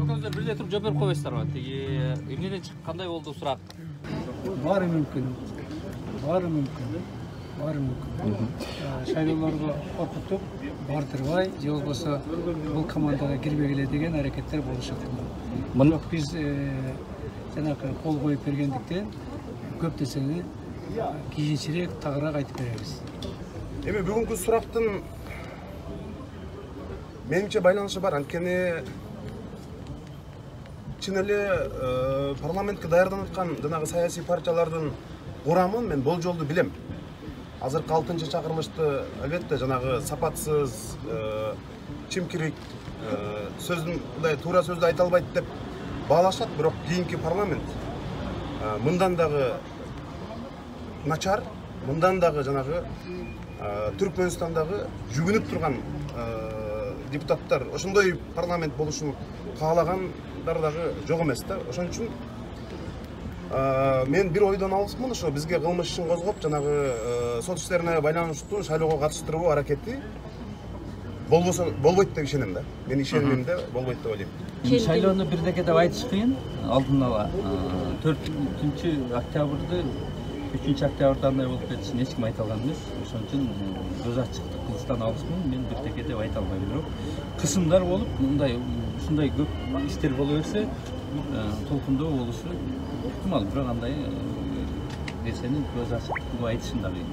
Көкөздөр бир эле туруп жооп берип койбойсуздарбы? Тиги эмнеден чыгып кандай болду сурак? Баары мүмкүн. Шайлоолорго коркутуп, бардырбай, же болбосо бул командага кирбегиле деген аракеттер болушу ыктымал. Бирок биз жанагы кол коюп бергендиктен көп нерсени кийинчерээк тагыраак айтып беребиз. Эми бүгүнкү сурактын менимче байланышы бар. Анткени чын эле парламентке даярданып аткан жанагы саясий партиялардын курамын мен болжолду билем. Азыркы 6-чы чакырылышты албетте жанагы сапатсыз, чимкирик, сөздүн мындай туура сөздү айта албайт деп баалашат, бирок кийинки парламент мындан дагы начар, мындан дагы жанагы Түркмөнстандагы жүгүнүп турган депутаттар ошондой парламент болушун каалагандар дагы жок эмес да. Ошон үчүн мен бир ойдон алыспмын, ошо бизге кылмыш ишин козгоп, жанагы сот иштерине байланыштуу шайлоого катыштыруу аракети болбойт деп ишенем да. Мен ишенимимде болбойт деп ойлойм. Шайлоону бирдеке деп айтыш кыйын, алдын ала 4-октябрды 3-октябрда андай болуп кетишин эч ким айта алган эмес. Ошон үчүн көз ачыктык кылыштан алыспын, мен бирдеке деп айта албайм. Бирок кысымдар болуп, мындай ушундай көп иштер боло берсе, толкундоо болушу ыктымал. Бирок андай нерсени көз ачык айтышын да кыйын.